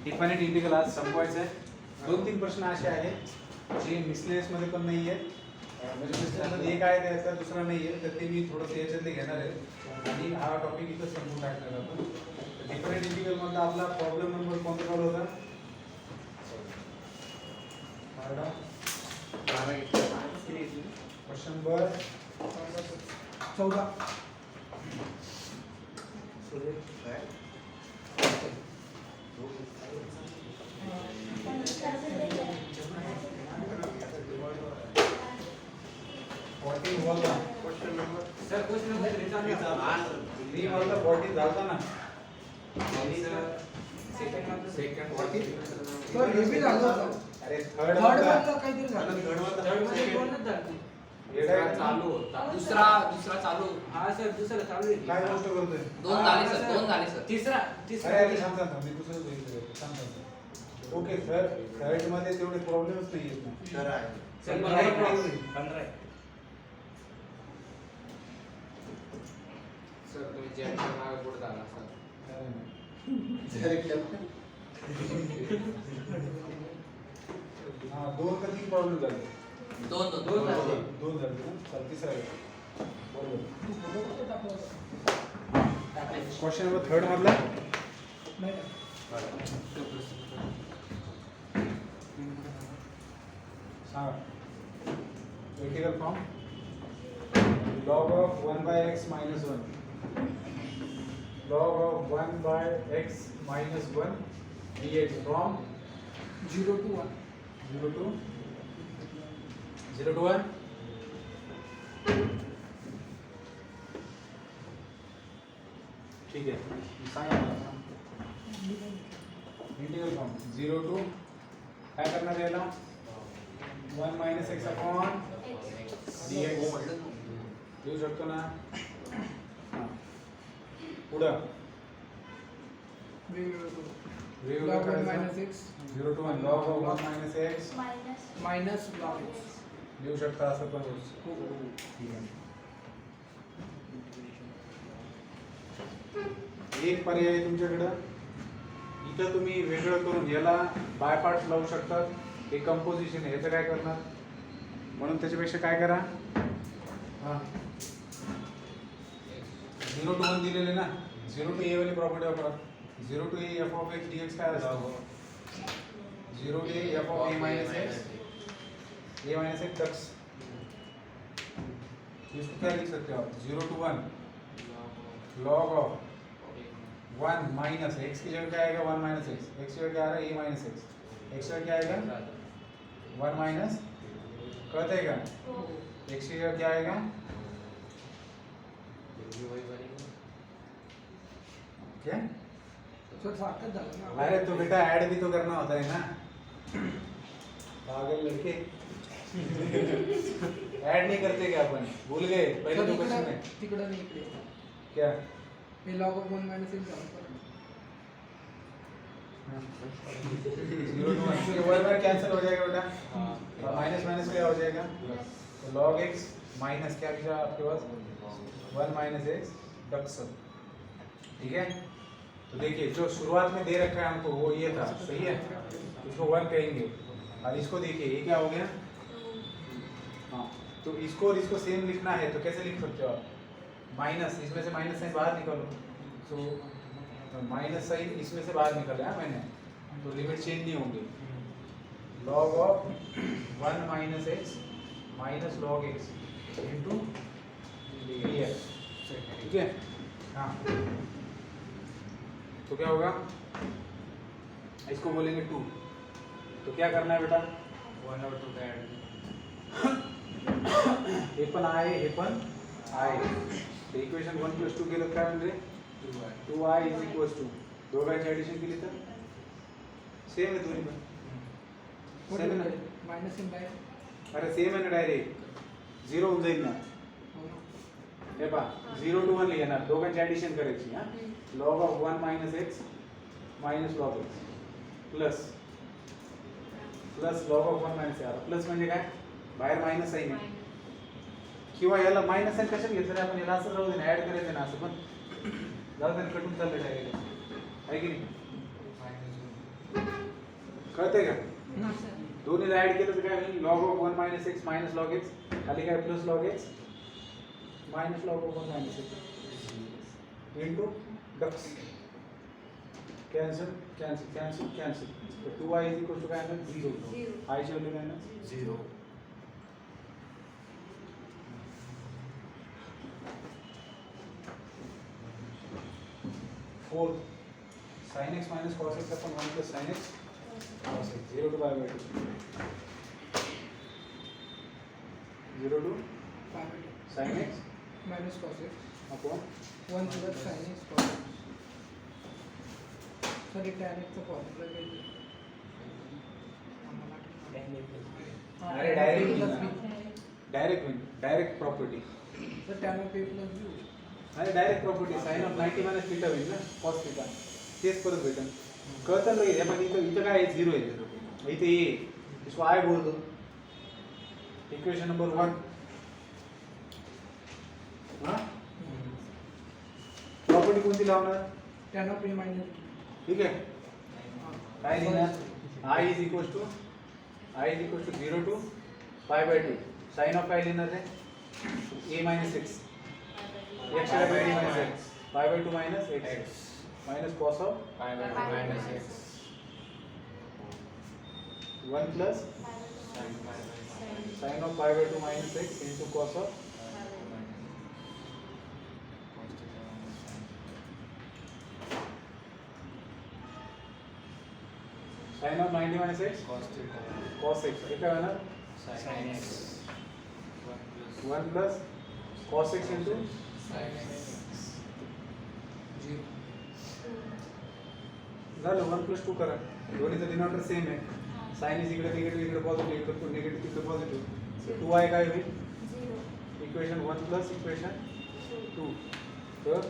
Definite integral आज संपवायचं आहे. 2-3 प्रश्न असे आहेत जे मिसलेनियस मध्ये पण नाही आहेत, म्हणजे मिसलेनियस एक आहे त्याचा दुसरा नाही आहे, तर ते मी थोडंसं याच्यातले घेणार आहे आणि हा टॉपिक इथं संपून टाकणार आपण. डिफाइनेट इंटिग्रल मधला आपला प्रॉब्लेम नंबर कोणता कॉल होता? Question number 14. चालू होता दुसरा चालू. हा सर दुसरा चालू आहे. काय गोष्ट करतोय? दोन झाले सर तिसरा अरे थांब मी दुसरं बघितलं. थांब. ओके सर, थर्ड मध्ये तेवढे प्रॉब्लेमच नाही आहेत ना. तर आहे. सर 15 आहे. सर तुम्ही जेमच्या मागे पुढे झाला सर. हा, 2 का 3 प्रॉब्लेम झाले? दोन झाले ना. चल तिसरा आहे. बरोबर. क्वेश्चन नंबर 3 मधला सांगा. Integral form log of 1 by x minus 1, log of 1 by x minus 1 dx from 0 to 1. 0 to 1. ठीक है, सांगा मला. इंटिग्रल फॉर्म 0 to काय करणार याला? 1 minus x upon dx लिहू शकतो ना. पुढं Log 1 minus x 0 to 1 log of 1 minus x minus log x. लिहू शकता असं पण. ठीक आहे. एक पर्याय आहे तुमच्याकडं. इथं तुम्ही वेगळं करून याला बाय पार्ट्स लावू शकता. हे कंपोजिशन आहे, याचं काय करणार? म्हणून त्याच्यापेक्षा काय करा, हां 0 to 1 दिलेले ना. 0 to a वाली प्रॉपर्टी वापरा. 0 to a f of x dx काय असतं? 0 to a f of a minus x dx. इसको क्या लिख सकते हो आप? 0 to 1 log of 1 minus x की जगह क्या आएगा? 1 minus x. x की जगह क्या आ रहा है? a minus x. x की जगह क्या आएगा? 1 minus कट आएगा. x की जगह क्या आएगा? क्या? सर सार्थक झालं ना. अरे तो बेटा ऐड भी तो करना होता है ना. पागल लड़के. ऐड नहीं करते क्या अपन? भूल गए पहले तो क्वेश्चन में. तिकडं नाही इकडे. क्या? हे log of 1 minus x झालं. 0 to 1 ये वर्ड कैंसिल हो जाएगा बेटा. माइनस माइनस क्या हो जाएगा? तो log x माइनस क्या बचा आपके पास? 1 minus x ducks. ठीक है. तो देखिए जो शुरुआत में दे रखा है हमको वो ये था, सही है. इसको 1 कहेंगे और इसको देखिए ये क्या हो गया. हाँ, तो इसको और इसको सेम लिखना है तो कैसे लिख सकते हो आप? माइनस, इसमें से माइनस साइन बाहर निकालो. तो माइनस साइन इसमें से बाहर निकाला है मैंने, तो लिमिट चेंज नहीं होंगी. log of 1 minus x minus log x into dx. ठीक है. हाँ, तो क्या होगा? इसको बोलेंगे 2. तो क्या करना है बेटा? 1 और 2 का ऐड. हे पण आहे, हे पण आहे. तर इक्वेशन 1 + 2 केलं काय म्हणजे 2i = 2. दोघांची ॲडिशन केली तर सेम आहे दोन्ही पण. सेम आहे ना? Minus in direct. अरे सेम आहे ना डायरेक्ट. 0 होऊन जाईल ना. हे पहा 0 to 1 लिहिणार, दोघांची ॲडिशन करायची. हां, log of 1 minus x minus log x plus log of 1 minus x. Plus म्हणजे काय? बाहेर मायनस साइन आहे किंवा याला मायनस साइन कशाला घेतलं आपण? याला असं राहू दे ना, ऍड करायचं ना. असं पण जाऊ दे, कटून चाललं डायरेक्ट आहे की नाही. कळतंय का ना दोन्हीला ऍड केलं तर काय होईल log of 1 minus x minus log x खाली काय plus log x minus log of 1 minus x into डक्स कॅन्सल कॅन्सल कॅन्सल कॅन्सल तर 2y इज इक्वल टू काय ना 0 आय ची व्हॅल्यू काय ना 0 4 sin x minus cos x upon 1 plus sin x cos x 0 to pi by 2 0 to sin x minus cos x upon 1 plus sine x cos x sir एक tan x चा formula काय अरे direct property sir tan of a plus b अरे direct property sin of 90 minus theta होईल ना cos theta तेच परत भेटेल कळतं लगेच हे पण इथं काय आहे 0 आहे इथे ये इसको आय बोल दो इक्वेशन नंबर 1 हां प्रॉपर्टी कोणती लावणार tan ऑफ a माइनस ठीक आहे काय लिहिणार i is equal to 0 to pi by 2 sine of काय लिहिणार आहे a मायनस एक्स x काय by minus x pi by 2 minus x minus cos of pi by 2 minus x 1 plus sine of pi by 2 minus x into cos of sine of 90 minus x cos x हे काय होणार sin x 1 plus cos x into झालं 1 plus 2 करा दोन्हीचं denominator same आहे sign is इकडे तिकडे positive इकडे negative तिकडे पॉझिटिव्ह 2y काय होईल इक्वेशन 1 प्लस इक्वेशन 2 तर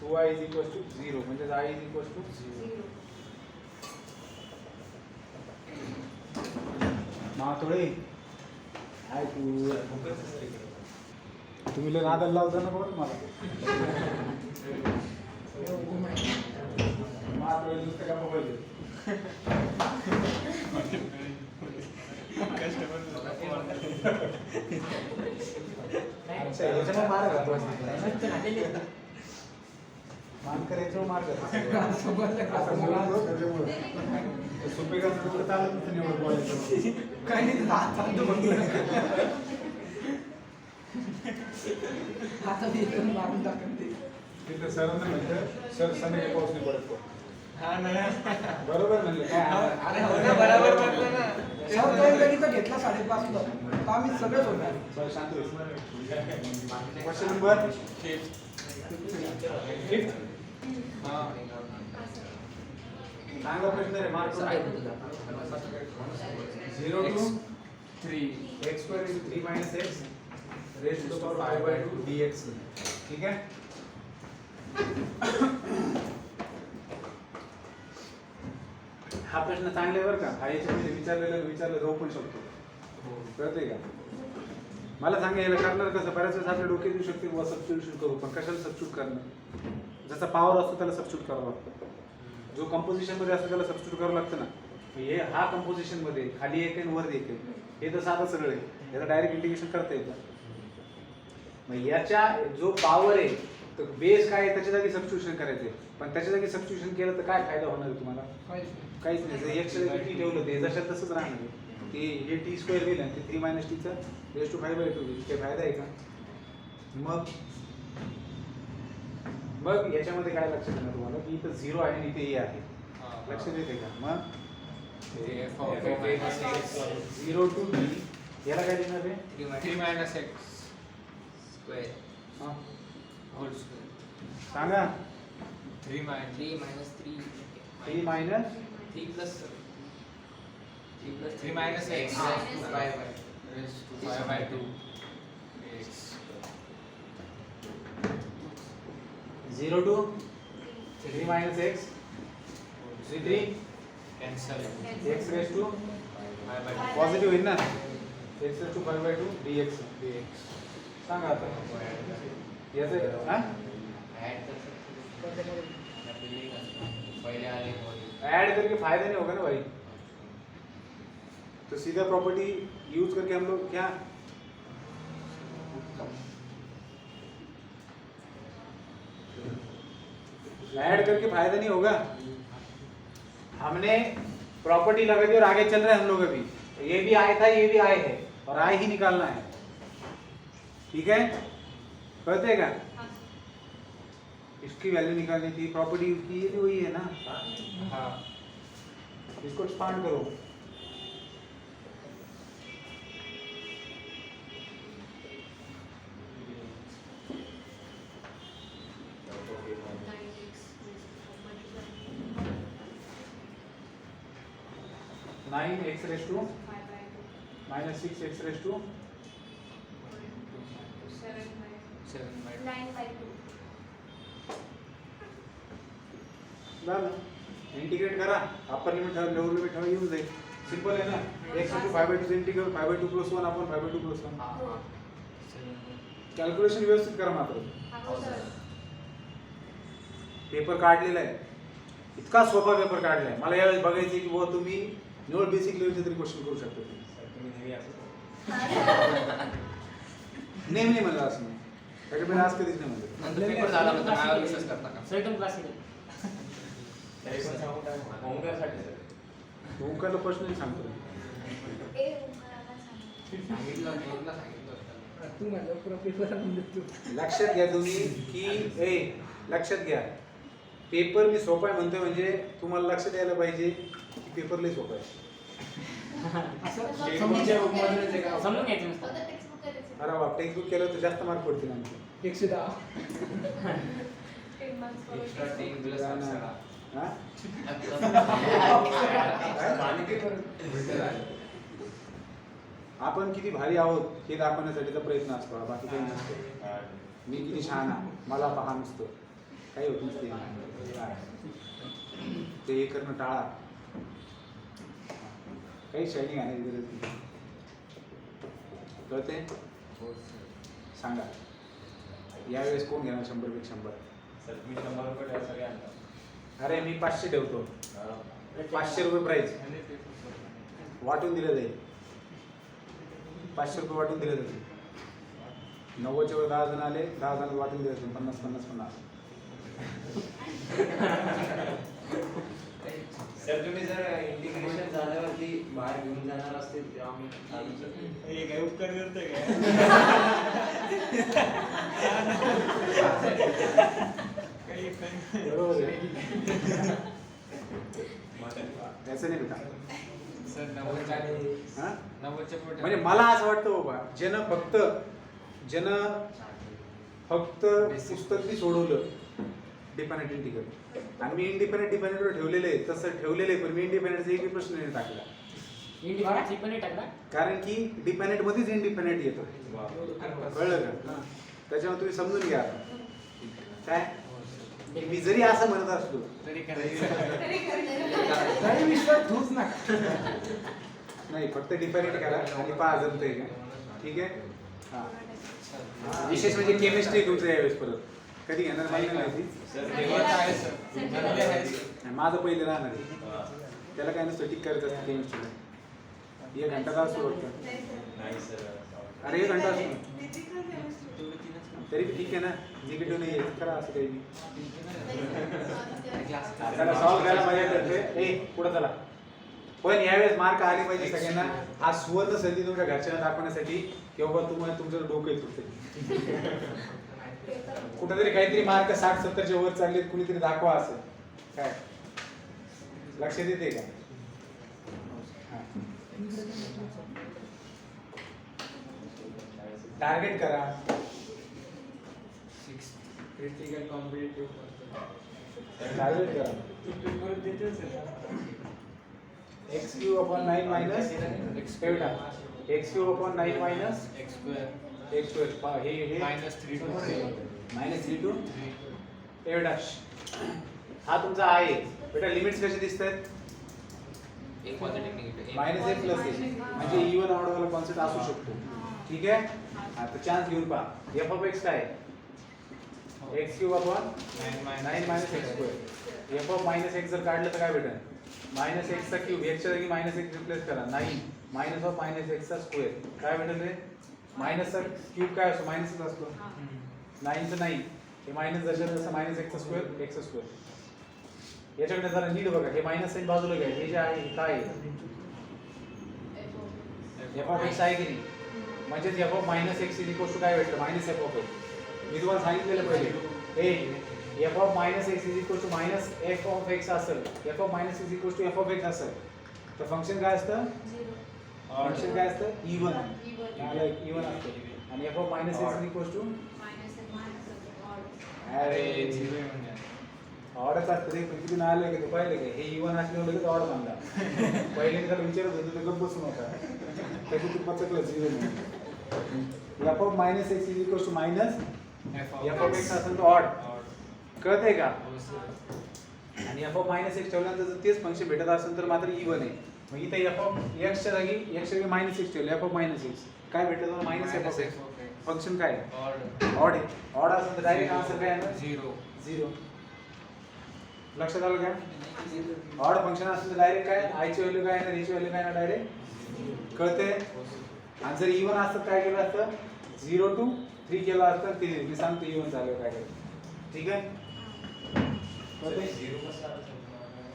2y इज इक्वल टू 0 म्हणजे i इज इक्वल टू 0 थोडे काय तू तुम्ही लय नादाला लावता ना बरं मला थोडे नुसतं का मोबाईल अच्छा याच्यामुळे मार घालतो मानकर याच्यावर मार घालतो सुपे का तुकडं चालत नाही एवढं बोलायचं काही नाही हात चालतो आता मी एकदम मारून टाकून ते तिथं सरांना म्हणलं सर संध्याकाळी पाऊस नाही पडत का? हा ना बरोबर म्हणलं काय अरे हो ना बरोबर म्हटलं ना सर तो गणित घेतला 5.5 ला तर आम्ही सगळेच होणार बरं शांत क्वेश्चन नंबर 5 चांगला प्रश्न आहे mark 0 to 3 x square is 3 minus x raise to the power 5 by 2 dx ठीक आहे हा प्रश्न चांगला आहे बरं का हा याच्यामध्ये विचारलं जाऊ पण शकतो कळतंय का मला सांगा याला करणार कसं बऱ्याच वेळेस आपल्या डोक्यात येऊ शकते बुवा सबस्टिट्यूशन करू पण कशाला सबस्टिट्यूट करणं ज्याचा पॉवर असतो त्याला सबस्टिट्यूट करावं लागतं जो कंपोजिशन मध्ये असतो त्याला सबस्टिट्यूट करावं लागतं ना हे हा कंपोजिशन मध्ये खाली येते आणि वर येते हे तर साधं सरळ आहे याला डायरेक्ट इंटिग्रेशन करता येतं मग याच्या जो पॉवर आहे तर बेस काय आहे त्याच्या जागी सबस्टिट्यूशन करायचे पण त्याच्या जागी सबस्टिट्यूशन केलं तर काय फायदा होणार आहे तुम्हाला काहीच नाही जर एक्स टी ठेवलं ते जशात तसंच राहणार आहे ते हे टी स्क्वेअर होईल आणि ते 3 मायनस टीचा रेज टू 5 बाय 2 होईल काही फायदा आहे का मग याच्यामध्ये काय लक्षात येणार तुम्हाला की इथं 0 आहे आणि इथे ए आहे लक्षात येते का मग 0 टू b याला काय देणार आहे 3 मायनस एक्स स्क्वेअर हां होल स्क्वेअर सांगा 3 minus 3 minus 3 minus x raise to 5 by 2 x 0 to 3 minus x 3 cancel x raise to 5 by 2 positive होईल ना x raise to 5 by 2 dx dx सांगा आता याचं हां पहले आले ऐड करके फायदा नहीं होगा ना भाई तो सीधा प्रॉपर्टी यूज करके हम लोग क्या ऐड करके फायदा नहीं होगा। हमने प्रॉपर्टी लगा दी और आगे चल रहे हैं हम लोग अभी। ये भी आय था, ये भी आय है और आय ही निकालना है। ठीक है, कहते हैं क्या? इसकी वैल्यू निकालनी थी, प्रॉपर्टी की ये भी वही है ना। हाँ, इसको एक्सपांड करो। Nine x raise to minus 6x raise to 7/2 integrate करा, अपर लिमिट लोअर लिमिट येऊन जाईल। सिंपल आहे ना। x into 5/2 इंटीग्रल 5/2 + 1 आपण 5/2 + 1 कॅल्क्युलेशन व्यवस्थित करा मात्र। पेपर काढलेला आहे, इतका सोपा पेपर काढलाय। मला यावेळेस बघायचं की बुवा तुम्ही निवड बेसिक लेवलचे तरी क्वेश्चन करू शकता तुम्ही। नेहमी नाही म्हणलं असं नाही, त्याच्यामुळे आज कधीच नाही म्हणलं। नंतर पेपर झाला नंतर माझ्यावर विश्वास करता का? सेकंड क्लास ओंकारला पर्सनली सांगतो मी। सांगितलं होतं. तू माझ्या पुरा पेपर आणून देतो. लक्षात घ्या तुम्ही की लक्षात घ्या, पेपर मी सोपा आहे म्हणतोय म्हणजे तुम्हाला लक्षात यायला पाहिजे की पेपर लय सोपा आहे। असं समजून घ्यायचं नसतं. अरे वा, टेक्स्टबुक केलं तर जास्त मार्क पडतील आमचे। 110. एक्स्ट्रा 3 दिवस अक्षरा. हा? आपण किती भारी आहोत हे दाखवण्यासाठीचा प्रयत्न असतो, बाकी काही नसतो। मी किती छान आहे मला पहा नसतं, काही होत नसते। ते हे करणं टाळा, काही शायनिंग आहे गरज नाही। कळते? सांगा यावेळेस कोण घेणार 100 पैकी 100? अरे मी 500 ठेवतो, 500 रुपये प्राइस वाटून दिलं जाईल। 500 रुपये वाटून दिले जातील। 90च्या वर 10 जण आले, 10 जण वाटून दिले जातील 50 50 50। सर तुम्ही जर इंटिग्रेशन झाल्यावरती बाहेर घेऊन जाणार असतील तेव्हा आम्ही हे काय उपकार करतोय काय? बरोबर आहे। त्याचं नाही बेटा। सर 90च्या हा? 90च्या पुढे म्हणजे मला असं वाटतं बाबा, ज्यानं फक्त पुस्तक बी सोडवलं डिपेंडेंट इंटिग्रल, आणि मी इंडिपेंडेंटवर ठेवलेलं आहे तसं ठेवलेलं आहे, पण मी इंडिपेंडेंटचा एकही प्रश्न नाही टाकला, इंडिपेंडेंट पण नाही टाकला. कारण की डिपेंडेंट मध्येच इंडिपेंडेंट येतो। कळलं का? त्याच्यामुळे तुम्ही समजून घ्या काय, मी जरी असं म्हणत असलो तरी करायचं. तरी विश्वास ठेवूच नका. नाही, फक्त डिपेंडेंट करा आणि पहा जमतंय का। ठीक आहे? हा, विशेष म्हणजे केमिस्ट्री तुमचं यावेळेस परत कधी घेणार मला नाही माहिती। माझं पहिलं राहणार आहे, त्याला काय नसतं टिक करायचं असतं केमिस्ट्रीला। 1 घंटा तास सुरू होतं। अरे 1 घंटा असतो तरी ठीक आहे ना, निगेटिव्ह नाही आहे, करा असं काही। चला सॉल्व करायला मजा करते। पुढे चला। पण यावेळेस मार्क आले पाहिजे सगळ्यांना। हा सुवर्ण संधी तुमच्या घरच्यांना दाखवण्यासाठी किंवा तुम्हाला तुमचं डोकं सुटते कुठेतरी काहीतरी मार्क 60-70च्या वर चालले, कुणीतरी दाखवा असं काय लक्षात येते का? टार्गेट करा। क्रिटिकल कॉम्पिटिटिव्ह टार्गेट करा। x³/9 माइनस बेटा x³/9 माइनस x² हे -3 to 3 -3 to बेटा हा तुमचा आहे बेटा। लिमिट्स कसे दिसतात? एक पॉझिटिव्ह निगेटिव्ह -a + a म्हणजे इवन ऑड वाला कॉन्सेप्ट असू शकतो। ठीक आहे, आता चान्स घेऊन पहा। f of x काय आहे? x³/9 - x²। f of -x जर काढलं तर काय भेटेल? -x³ x च्या जागी -x रिप्लेस करा, 9 मायनस ऑफ मायनस एक्सचा स्क्वेअर काय भेटेल रे मायनसचा क्यूब काय असतो मायनसच असतो 9चं नाही हे मायनस दर्शवलं जसं मायनस एक्सचा स्क्वेअर एक्सचा स्क्वेअर याच्याकडे जरा नीट बघा हे मायनस साइन बाजूला घ्या हे जे आहे हे काय आहे एफ ऑफ एक्स आहे की नाही म्हणजे F of minus x is equal to काय भेटलं मायनस एफ ऑफ एक्स मी तुम्हाला सांगितलेलं पहिले F of minus x is equal to minus F of x असेल F of minus is equal to F of x असेल तर function काय असतं फंक्शन काय असतं इवन इवन असतं आणि F of minus x is equal to अरे झिरो म्हणजे ऑर्डरच असतं रे पण किती नाही आलं की तू पाहिलं की हे इवन असल्यावर लगेच ऑर्डर आणला पहिले मी त्याला विचारत होतो ते गप्प बसून होता त्याची तू पचकलं झिरो नाही F of minus x is equal to minus F of x असेल तर ऑड कळतंय का आणि एफ ऑफ मायनस एक्स ठेवल्यानंतर जर तेच फंक्शन भेटत असेल तर मात्र इवन आहे मग इथे एफ ऑफ एक्सच्या जागी एक्सच्या जागी मायनस एक्स ठेवलं एफ ऑफ मायनस एक्स काय भेटलं minus F of x function काय ऑड आहे ऑड असेल तर डायरेक्ट आन्सर काय आहे झिरो झिरो लक्षात आलं का ऑड फंक्शन असेल तर डायरेक्ट काय आय ची व्हॅल्यू काय आहे ची व्हॅल्यू काय ना डायरेक्ट कळते आणि जर इवन असतं काय केलं असतं 0 to 3 केलं असतं ते मी सांगतो इवन झालं काय केलं ठीक आहे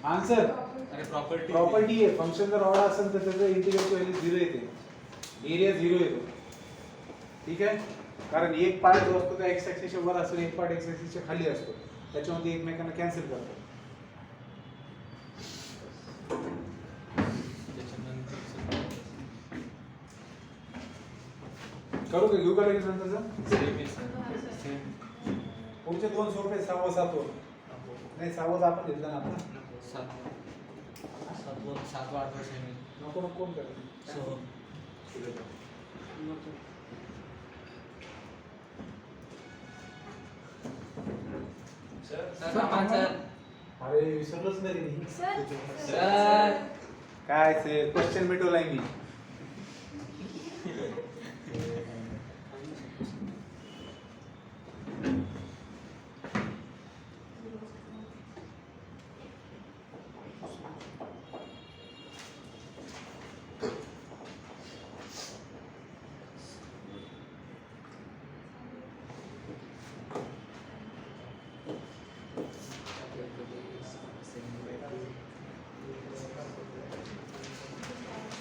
आन्सर अरे प्रॉपर्टी प्रॉपर्टी आहे फंक्शन जर ऑड असेल तर त्याचं इंटिग्रलची व्हॅल्यू 0 येते एरिया 0 येतो ठीक आहे कारण एक पार्ट जो असतो तो एक्स ॲक्सिसच्या वर असतो एक पार्ट एक्स ॲक्सिसच्या खाली असतो त्याच्यामध्ये एकमेकांना कॅन्सल करतो करू का घेऊ का लगेच नंतरचं पुढचे दोन सोपे 6 7 नाही 6 आपण घेतलं ना आपण 7 8 सेमी नको नको कोण करत अरे विसरलोच नाही रे. सर काय ते क्वेश्चन मिटवलाय मी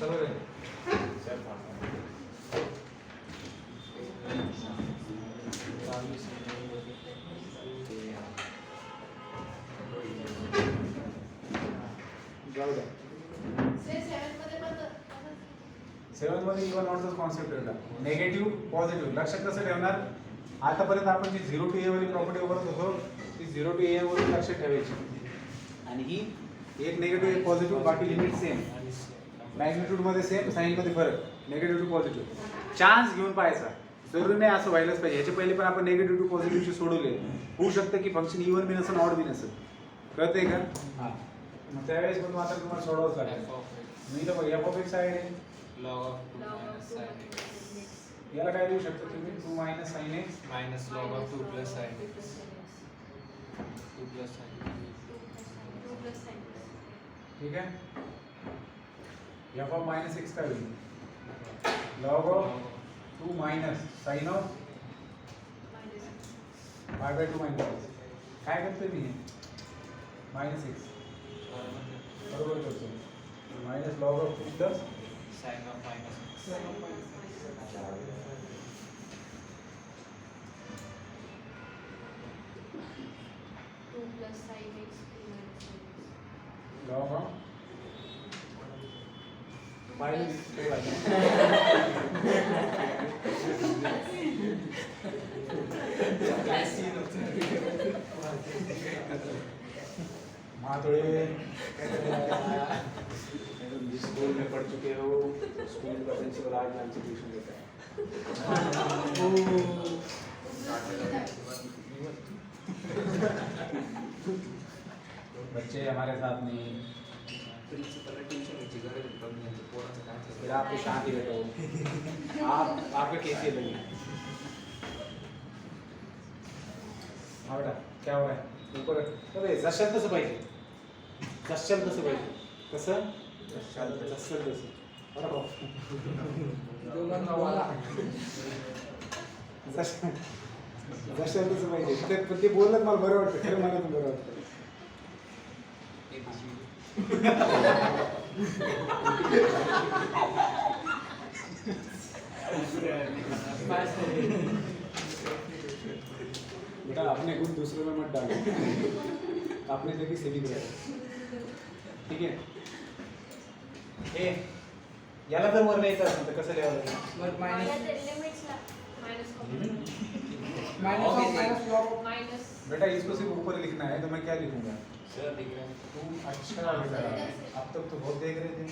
बरोबर आहे जाऊ द्या 7 मध्ये इवन ऑर्डरचा कॉन्सेप्ट ठेवला निगेटिव्ह पॉझिटिव्ह लक्षात कसं ठेवणार आतापर्यंत आपण जी 0 to a वाली प्रॉपर्टी वापरत होतो ती 0 to a वरून लक्षात ठेवायची आणि ही एक निगेटिव्ह एक पॉझिटिव्ह बाकी लिमिट सेम मॅग्निट्यूड मध्ये सेम साइन मध्ये फरक निगेटिव्ह टू पॉझिटिव्ह चान्स घेऊन पाहायचा जरूरी नाही असं व्हायलाच पाहिजे ह्याच्या पहिले पण आपण निगेटिव्ह टू पॉझिटिव्हचे सोडवले होऊ शकतं की फंक्शन इवन बी नसेल ऑड बी नसेल कळतंय का हां मग त्यावेळेस पण मात्र तुम्हाला सोडवाच लागेल मी तर बघ एफ ऑफ एक्स आहे log of 2 minus sin x याला काय देऊ शकतो तुम्ही 2 minus sine x minus log of 2 plus sin x 2 plus sin ठीक आहे एफ ऑफ मायनस एक्स काय होईल log of 2 minus sine of y by 2 minus काय करतोय मी मायनस एक्स बरोबर करतो minus log of 2 plus sin of minus x log of minus माथोड़े स्कूल में पढ़ चुके हो स्कूल का प्रिंसिपल आज लंच ट्यूशन लेता है बच्चे हमारे साथ नहीं फिर आप तो शांति बैठो आप आपके कैसे लगे हाँ बेटा क्या हो रहा है ऊपर अरे जशल तसं पाहिजे जशल तसं पाहिजे कसं जशल तसं बरोबर दोघांना बोला. जशाच पाहिजे ते बोलत मला बरं वाटतं खरं मला पण बरं वाटतं बेटा अपने गुण दूसरों में मत डालो अपने जगह से भी करो ठीक आहे हे याला जर वर न्यायचं असेल तर कसं लिहावं लागेल मग मायनस माइनस बेटा इसको सिर्फ ऊपर लिखना है तो मैं क्या लिखूंगा सर दिख रहा है तुम अच्छा बेटा अब तक तो बहुत देख रहे थे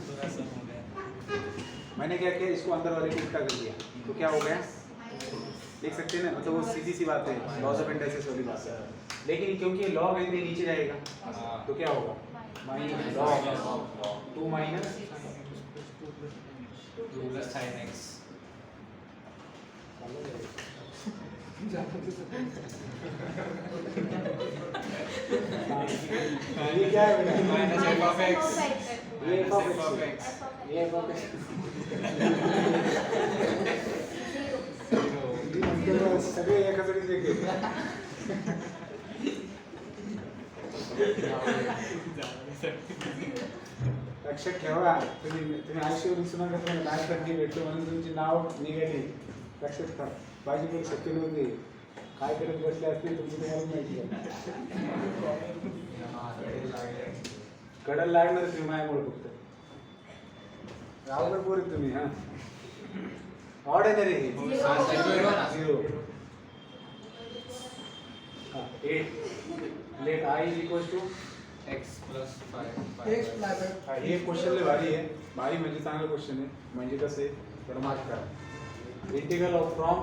थोड़ा सा हो गया मैंने क्या किया इसको अंदर वाले को उल्टा कर दिया तो क्या हो गया देख सकते हैं ना मतलब वो सीधी सी बात है लॉस ऑफ इंडस्ट्रीज वाली बात है लेकिन क्योंकि लॉग है ये नीचे जाएगा तो क्या होगा minus log 2 minus 2 plus sin x ये क्या है बेटा minus f of x ये f of f of x x ये f of x सगळे एका जोडीत वेगळे लक्षात ठेवा तुम्ही आयुष्यावर विसरू नका तुम्हाला काय संधी भेटतो म्हणून तुमची नाव निघाली लक्षात ठेवा माझी पण शक्य नव्हती काय करत बसले असतील तुमची तुम्हाला माहिती आहे कडल लागणार तुम्ही माझ्यामुळे फक्त रावगड पोर तुम्ही हा ऑड आहे ना रे झिरो हा 8 let I is equals to x plus 5 x plus हा हे क्वेश्चन लय भारी आहे भारी म्हणजे चांगला क्वेश्चन आहे म्हणजे कसं आहे तर मार्क करा integral of from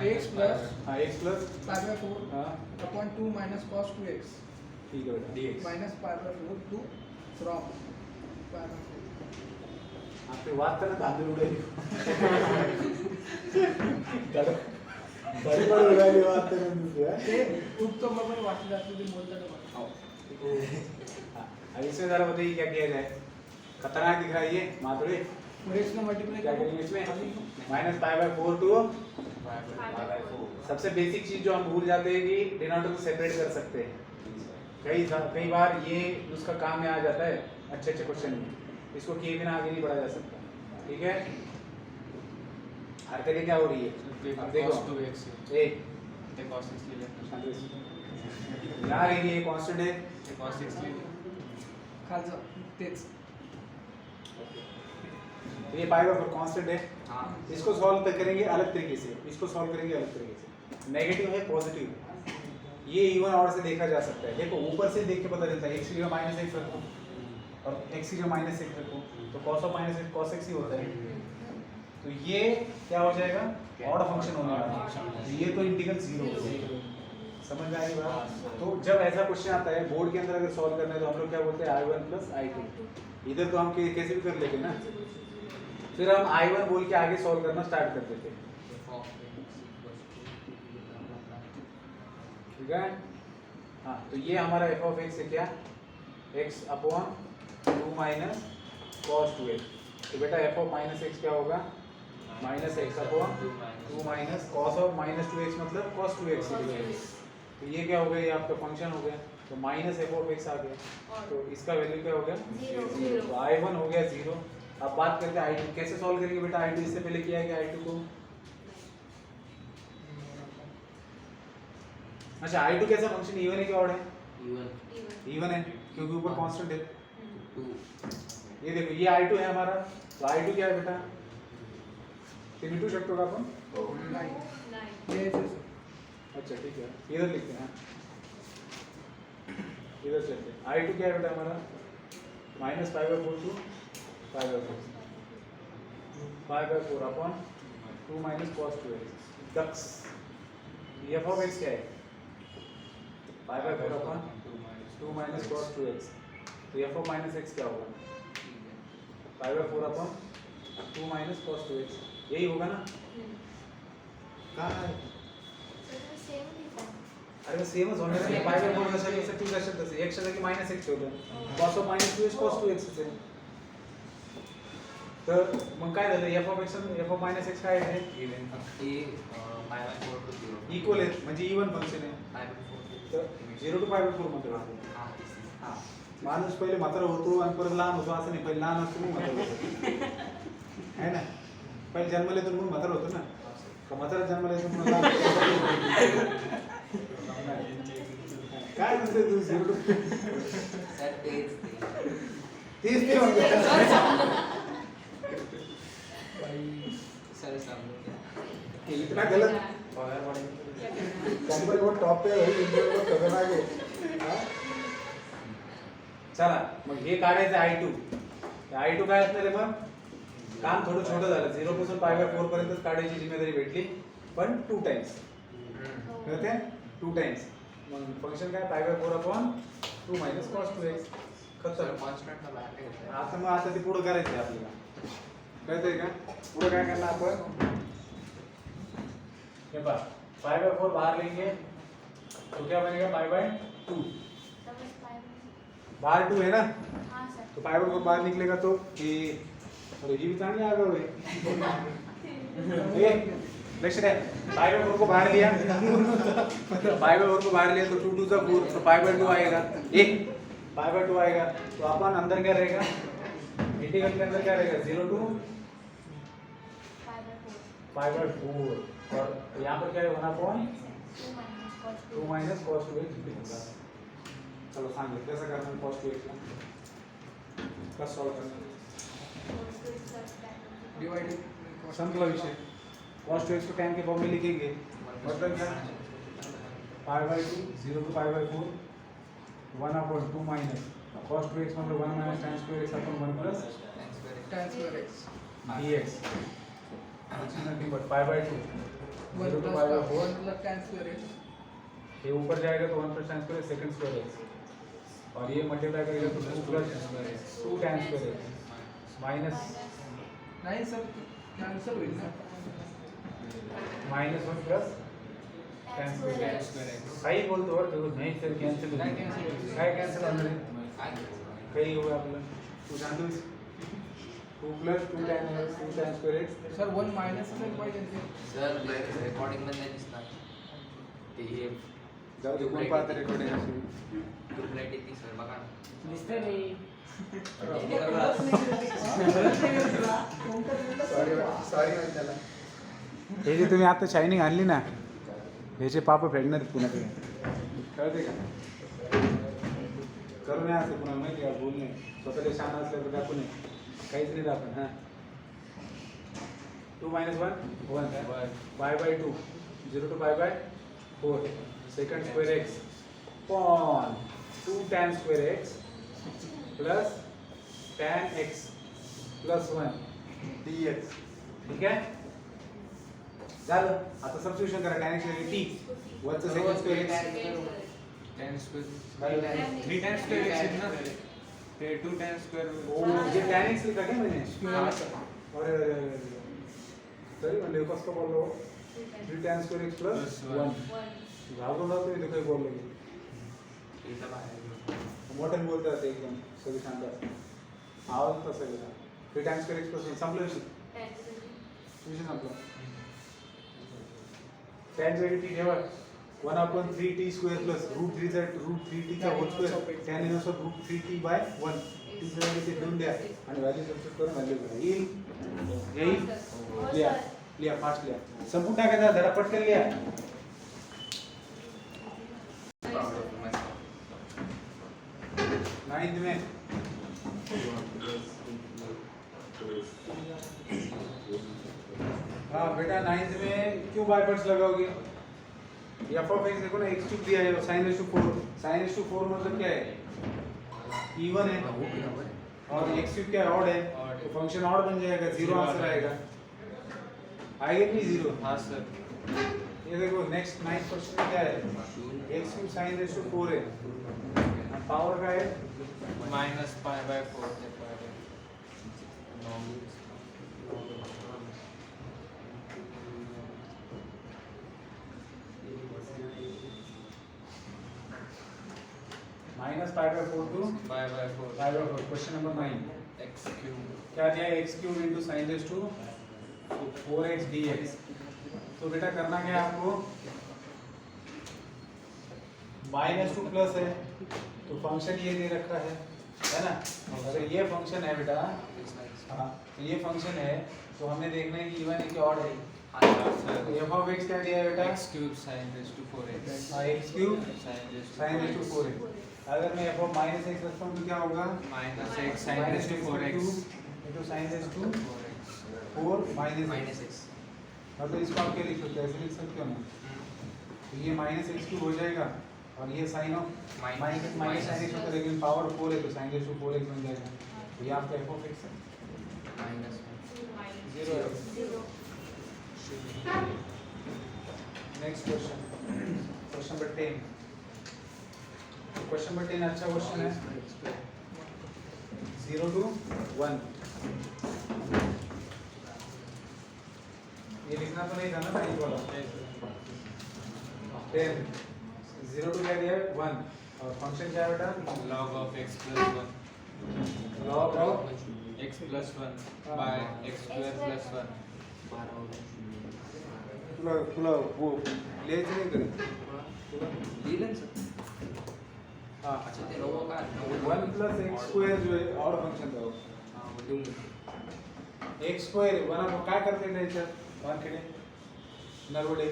x plus हा x प्लस पाय बाय 4 हा अपॉन 2 मायनस cos 2x ठीक आहे बेटा dx minus pi by 4 to from pi by 4 आपली वाद तर तांदूळ उडाली बड़ी बड़ी उडाली वाद तर ते खूप तो बरोबर वाटलं जातं ते बोलताना मला. अब इसमें जरा बताइए क्या किया जाए खतरनाक दिख रहा है ये माधुरी और x ने मल्टीप्लाई क्या करेंगे इसमें माइनस पाई बाय 4 टू सबसे बेसिक चीज जो हम भूल जाते हैं कि डिनोमिनेटर को सेपरेट कर सकते हैं कई बार ये उसका काम में आ जाता है अच्छे अच्छे क्वेश्चन में इसको किए बिना आगे नहीं बढ़ा जा सकता ठीक है हरकतें क्या हो रही है अब देखो cos 2x ए ते cos x ले लेते यहाँ रहेगी ये कांस्टेंट है हैं cos x ले खालचं तेच ये पाई बाय 4 कांस्टेंट है हां इसको सॉल्व करेंगे अलग तरीके से इसको सॉल्व करेंगे अलग तरीके से नेगेटिव है पॉजिटिव ये इवन ऑर्डर से देखा जा सकता है देखो ऊपर से देख के पता चलता है x की जगह माइनस x रखो और x की जगह माइनस x रखो तो cos of minus x cos x ही होता है तो ये क्या हो जाएगा ऑड फंक्शन होने वाला है तो ये तो इंटीग्रल 0 हो जाएगा समझ में आई बात तो जब ऐसा क्वेश्चन आता है बोर्ड के अंदर अगर सॉल्व करना है तो हम लोग क्या बोलते हैं i1 प्लस i2 इधर तो हम कैसे भी कर लेते ना फिर हम i1 बोल के आगे सॉल्व करना स्टार्ट कर देते हैं ठीक है हाँ तो ये हमारा f ऑफ x है क्या x upon 2 minus cos 2x तो बेटा f ऑफ माइनस x क्या होगा minus x upon 2 minus cos of minus 2x मतलब cos 2x तो ये क्या हो गया ये आपका फंक्शन हो गया तो माइनस f ऑफ x आ गया तो इसका वैल्यू क्या हो गया Zero. तो i1 हो गया 0 अब बात करते हैं i2 कैसे सॉल्व करेंगे बेटा i2 इससे पहले किया है i2 को अच्छा i2 कैसा फंक्शन इवन है कि ऑड है इवन है क्योंकि ऊपर कांस्टेंट है ये देखो ये i2 है हमारा तो i2 क्या है बेटा ते मिटू शकतो का आपण नाही नाइन द्यायचं अच्छा ठीक है इधर लिखते हैं इधर चलते हैं i2 क्या है बेटा हमारा minus 5/4 to 5/4 5/4 upon 2 minus cos 2x दक्स f ऑफ x क्या है 5/4 अपॉन 2 माइनस cos 2x तो f ऑफ माइनस x क्या होगा 5/4 अपॉन 2 माइनस cos 2x यही होगा ना कहाँ है सेम लिखा अरे सेमच होणार आहे पाय बाय 4 जसं की 2 कशात तसं x च्या जागी -x ठेवलं cos of -2 is cos 2x आहे तर मग काय झालं f of x आणि f of -x काय आहे even T pi by 4 to 0 equal आहे म्हणजे इवन फंक्शन आहे पाय बाय 4 तर 0 टू पाय बाय 4 म्हणतो आपण हां हा माणूस पहिले म्हातारा होतो आणि परत लहान होतो असं नाही पहिले लहान असतो मग म्हातारा होतो आहे ना पहिले जन्मले तर मग म्हातारा होतो ना का म्हातारा जन्मले तर मग लहान होतो. काय म्हणते तू 0 टू सर तेच तेच नाही म्हणतो सर समजून घ्या इतना गलत पॉवर बॉडी कंपनी वो टॉप पे है इंडिया को खतरनाक आहे चला मग हे काढायचं I2 I2 काय असणार आहे मग काम थोडं छोटं झालं 0 पासून पाय बाय 4 पर्यंत काढायची जिम्मेदारी भेटली पण 2 टाइम्स कळते 2 टाइम्स मग फंक्शन काय पाय by 4 upon 2 minus cos 2x sir खतर कॉन्स्टंट का बाहेर घेतलं आता मग आता ते पुढे करायचं आहे आपल्याला कळतंय का पुढे काय करणार आपण ये पा पाई बाय 4 बाहर लेंगे तो क्या बनेगा पाई बाय 2 बाहर 2 है ना तो पाई बाय 4 बाहर निकलेगा तो कि अरे ये भी चांगली आ गए ए लक्ष्य है पाई बाय 4 को बाहर लिया पाई बाय 4 को बाहर लिया तो 2 2 4 तो पाई बाय 2 आएगा एक पाई बाय 2 आएगा तो अपन अंदर क्या रहेगा इंटीग्रल के अंदर क्या रहेगा 0 टू पाई बाय 4 और यहाँ पर क्या है 1/2 माइनस cos 2x चलो सांगे कैसा करना है cos 2x का सॉल्व करना डिवाइडेड संकला विषय cos 2x को tan के फॉर्म में लिखेंगे मतलब क्या pi by 2 0 to pi by 4 1/2 minus cos 2x मतलब 1 माइनस tan स्क्वायर x अपन 1 plus tan square x dx which is nothing but pi by 2 1 0 to plus pi by 4 1 plus tan square x ये ऊपर जाएगा तो 1 plus tan square second square x और ये multiply करेगा तो 2 plus 2 tan square x minus नाही sir cancel होईल ना minus 1 plus tan square x काही बोलतो बरं तो नाही सर कॅन्सल नाही cancel होईल. काय कॅन्सल होणार आहे काही होईल आपलं तू सांगतो 2 plus 2 tan square x sir 1 minus ला पाहिजे ते सर रेकॉर्डिंग मध्ये नाही दिसणार ते हे जाऊ दे कोण पाहतं रेकॉर्डिंग असेल ट्यूबलाईट येते सर बघा ना. दिसतंय रे सॉरी त्याला हे जे तुम्ही आता शायनिंग आणली ना ह्याचे पाप फेडणार आहेत पुन्हा तुम्ही कळते का करू नये असं पुन्हा माहिती का बोल नाही स्वतःला शान असलं तर दाखवू नये काहीच नाही दाखवून हां 2 minus 1 1 pi by 2 0 to pi by 4 second square x upon 2 tan square x plus tan x plus 1 dx ठीक आहे झालं आता सबस्टिट्यूशन करा tan x ची t वरचं second square x tan square 3 tan square x ना ते 2 tan स्क्वेअर ओ ये tan x लिखा क्या मैंने Square. और तरी म्हणजे कसं बोललो 3 tan स्क्वेअर x प्लस 1 घाबरून राहतो इथे काही बोललो की इथं बाहेर मोठ्याने बोलतात ते एकदम सगळी शांत असतात आवाज तसा गेला 3 tan स्क्वेअर x प्लस 1 संपलं विषय संपला tan ची t ठेवा 1/3t स्क्वेअर प्लस √3 चा √3t चा whole square tan inverse of √3t by 1 t जर ते ठेवून द्या आणि व्हॅल्यू सबस्टिट्यूट करून व्हॅल्यू करा येईल लिहा लिहा फास्ट लिहा संपूर्ण टाकायचा धडा पटकन लिहा नाइन्थ में हाँ बेटा नाइन्थ में क्यों बाइपर्ट्स लगाओगे एफ ऑफ एक्स देखो ना एक्स क्यूब दिया है sine raise to 4 sine raise to 4 मतलब क्या है इवन है और एक्स क्यूब क्या है ऑड है तो फंक्शन ऑड बन जाएगा जीरो आंसर आएगा आएगा कि नहीं जीरो हाँ सर ये देखो नेक्स्ट नाइन्थ क्वेश्चन में क्या है x cube sine raise to 4 है पावर का है माइनस पाई बाय 4 ते minus 5/4 to 5/4 5/4। Question number 9 x cube क्या दिया है x cube into sine raise to 4x dx। तो बेटा करना क्या है आपको, माइनस टू प्लस है तो फंक्शन ये दे रखा है ना। अगर ये फंक्शन है बेटा, हाँ तो ये फंक्शन है तो हमने देखना है कि इवन है कि ऑड है। तो f ऑफ x क्या दिया है बेटा, x cube sin raised to 4x x cube sin raised to sine raise to 4x। अगर मैं f ऑफ माइनस x रखता हूँ तो क्या होगा, minus x sin raised to 4x into sine raise to 4x 4 minus minus x मतलब इसको आप क्या लिख सकते हो, ऐसे लिख सकते हो ना। तो ये माइनस x क्यूब हो जाएगा और ये sine of minus minus sine x होता है, लेकिन पावर 4 है तो साइन रेज टू 4x बन जाएगा। तो ये आपका f ऑफ x है minus 0 है। Next question, question number 10। Question number 10 अच्छा क्वेश्चन है। 0 to 1 ये लिखना तो नहीं था ना ये वाला। 10 0 to क्या दिया है 1 और फंक्शन क्या है बेटा, log of x plus 1 log of x plus 1 by x square plus 1 तुला वो ले नहीं करे लीलन सर हाँ अच्छा ते लोगों का 1 प्लस एक्स स्क्वायर जो है और फंक्शन था वो हां वो दूंगा एक्स स्क्वायर 1 आपण काय करते त्याच्या 1 कडे नरवडे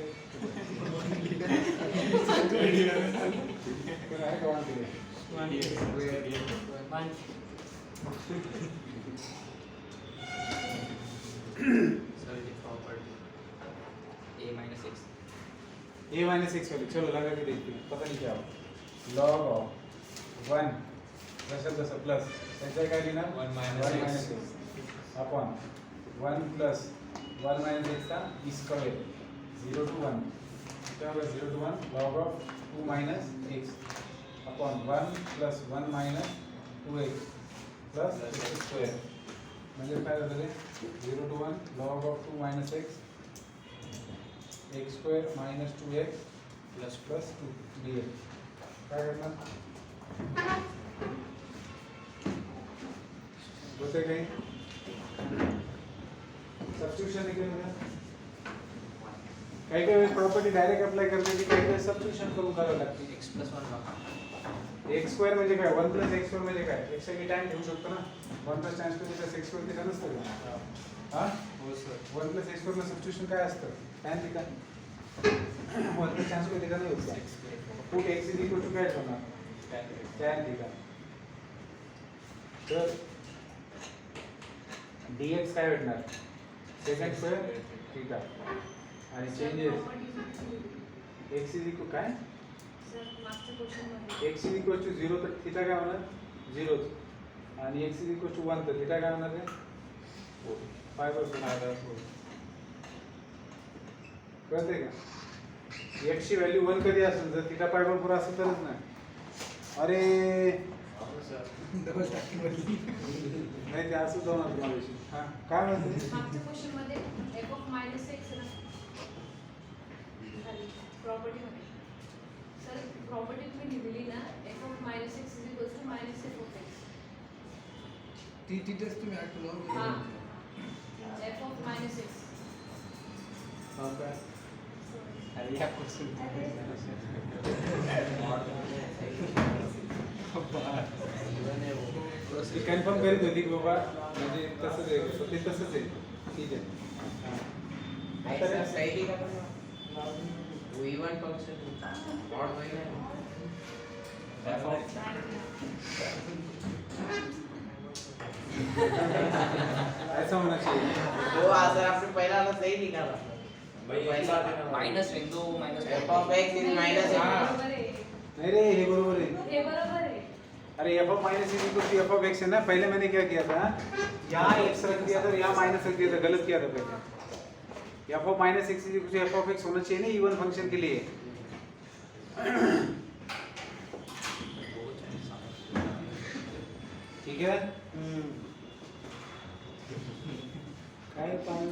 काय का 1 कडे वन सर ये property a minus x a minus x वाली चलो लगा के देखते हैं पता नहीं क्या हो log ऑफ 1 प्लस प्लस त्याचा काय लिहिणार 1 minus x x upon 1 plus 1 minus x का स्क्वायर 0 to 1 क्या होगा 0 to 1 log of 2 minus x upon 1 plus 1 minus 2x plus x square म्हणजे काय झालं रे 0 to 1 log of 2 minus x x square minus 2x plus 2 dx काय करणार होते काही सबस्टिट्यूशन निघेल काही काही प्रॉपर्टी डायरेक्ट अप्लाय करण्याची काही काही सबस्टिट्यूशन करून करावं लागते x plus 1 लगा x स्क्वेअर म्हणजे काय 1 प्लस x स्क्वेअर म्हणजे काय x ची टाइम घेऊ शकतो ना 1 plus tan square plus x square ते नसतं का हा हो सर 1 प्लस x स्क्वेअर ला सबस्टिट्यूशन काय असतं tan theta 1 plus tan square theta नाही होत का? Put x is equal to काय होणार tan थीटा तर dx काय भेटणार सेकंड स्क्वेअर थीटा आणि चेंजेस x इज इक्वल काय x इज इक्वल टू 0 तर थीटा काय होणार 0 आणि x इज इक्वल टू 1 तर थीटा काय होणार रे 5/4 कळते का x ची व्हॅल्यू 1 कधी असेल जर थीटा 5/4 असेल तरच ना अरे नाही ते असं जाऊन तुम्हाला हां काय म्हणते मागच्या क्वेश्चन मध्ये f of minus x property मध्ये सर प्रॉपर्टी तुम्ही लिहिली ना f of minus x is equal to minus f of x तिथेच तुम्ही आठवलं हां f ऑफ मायनस एक्स हां काय अरे या क्वेश्चन ती कन्फर्म करीत होती की बाबा म्हणजे तसंच आहे ते तसंच आहे ठीक आहे हां. आता ऐसा काय? सही लिखा था v1 फंक्शन और वही है f of ऐसा होना चाहिए वो आंसर आपने पहला वाला सही लिखा था माइनस लिख दो minus f of x is minus हे x बरोबर आहे नहीं रे ये बरोबर है हे बरोबर आहे अरे f of minus is equal to f of x है ना पहले मैंने क्या किया था यहाँ x रख दिया था और यहाँ माइनस रख दिया था गलत किया था पहले f of minus x is equal to f of x होना चाहिए ना इवन फंक्शन के लिए ठीक है काय पाहू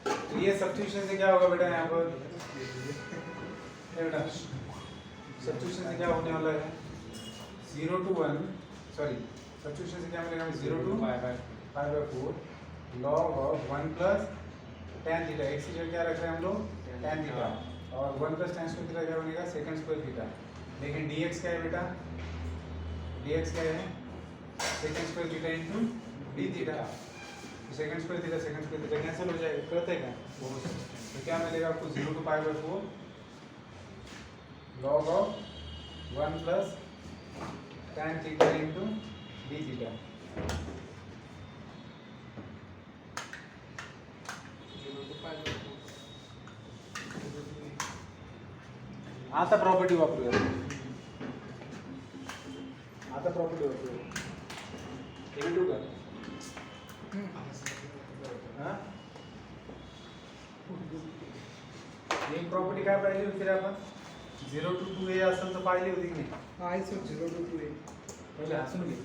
तो ये सब्स्टिट्यूशन से क्या होगा बेटा यहाँ पर बेटा सब्स्टिट्यूशन से क्या होने वाला है 0 to 1 सॉरी सब्स्टिट्यूशन से क्या मिलेगा 0 to 5/4 log of 1 plus tan theta एक से क्या रख रहे हैं हम लोग tan थीटा और 1 plus tan स्क्वायर थीटा क्या बनेगा सेकंड स्क्वायर थीटा लेकिन dx क्या है बेटा dx क्या है second square theta into d theta second square theta cancel हो जाएगा करते हैं क्या तो क्या मिलेगा आपको 0 to 5/4 log of 1 plus tan theta into d theta आता प्रॉपर्टी वापरूया आता प्रॉपर्टी वापरूया हे भेटू का हां एक प्रॉपर्टी काय पाहिली होती रे आपण 0 to 2a असेल तर पाहिली होती की नाही आहे सर 0 to 2a पहिले हसून घे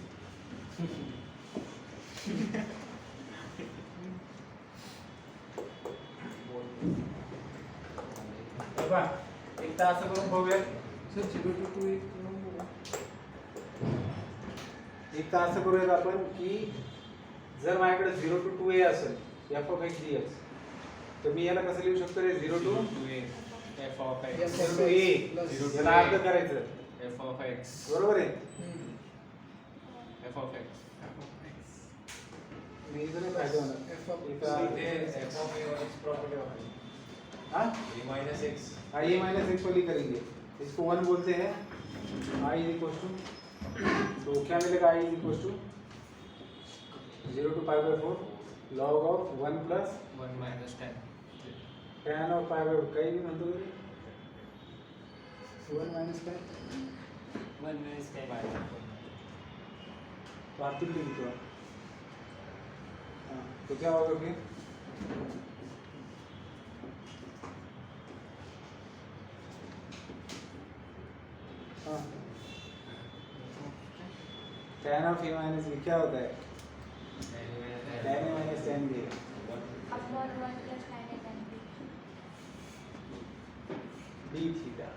बाबा एक तर असं करून बघूया सर 0 to 2a करून बघू. एक तर असं करूयात आपण की जर माझ्याकडे 0 to 2a असेल f of x dx तर मी याला कसं लिहू शकतो रे 0 to f of F x 0 of to a plus याला अर्ध करायचं f of x बरोबर आहे हम्म. f of x मी इथं नाही पाहिजे होणार F of इथं f of x प्रॉपर्टी वापरेंगे हाँ a minus x आइए माइनस एक्स वाली करेंगे इसको 1 बोलते हैं i इज इक्वल टू तो क्या मिलेगा i is equal to 0 to 5/4 log of 1 plus 1 minus 10 tan of 5/4 काही भी म्हणतो रे 1 minus tan 1 minus 10 तो आतुल लिख दो हाँ तो क्या होगा फिर हाँ tan of a minus b क्या होता है tan a minus tan b upon 1 plus tan a tan b. d theta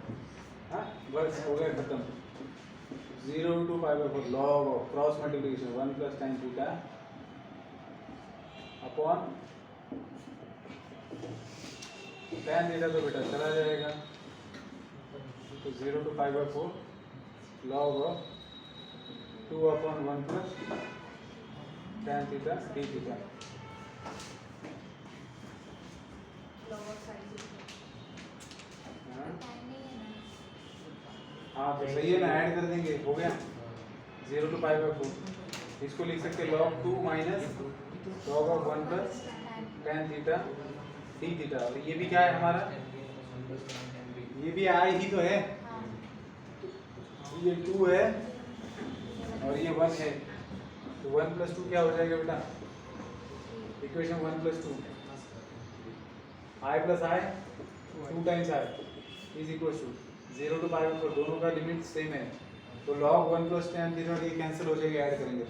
हाँ बस हो गया खत्म 0 to 5/4 log of cross multiplication 1 plus tan theta upon tan theta तो बेटा चला जाएगा तो 0 to 5/4 log of 2 upon 1 plus tan theta d theta log of sin theta. हाँ tan नहीं है ना. हाँ तो सही है ना ऐड कर देंगे हो गया 0 to 5/4 इसको लिख सकते log 2 minus log of 1 plus tan theta d theta और ये भी क्या है हमारा ये भी i ही तो है हाँ. ये 2 है और ये 1 है तो 1 plus 2 क्या हो जाएगा बेटा equation 1 plus 2 i plus i 2 times i is equal to 0 to 5/4 दोनों का लिमिट सेम है तो log 1 plus tan थीटा ये कैंसिल हो जाएगा ऐड करेंगे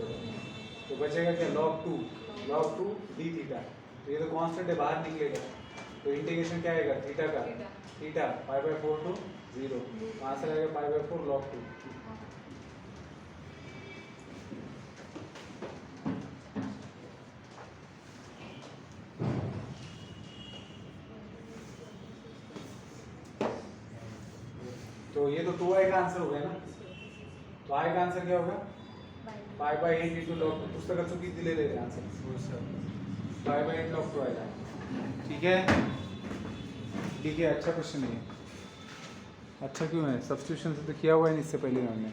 तो बचेगा क्या log 2 d थीटा तो ये तो कांस्टेंट है बाहर निकलेगा तो इंटीग्रेशन क्या आएगा थीटा का थीटा 5/4 to 0 आंसर आएगा 5/4 log 2 तो ये तो 2i का आंसर हो गया ना तो i का आंसर क्या होगा 5/8 into log 2 पुस्तकात चुकी दिलेले आहे आंसर 5/8 log 2 आएगा ठीक है अच्छा क्वेश्चन है अच्छा क्यों है सब्स्टिट्यूशन से तो किया हुआ है इससे पहले हमने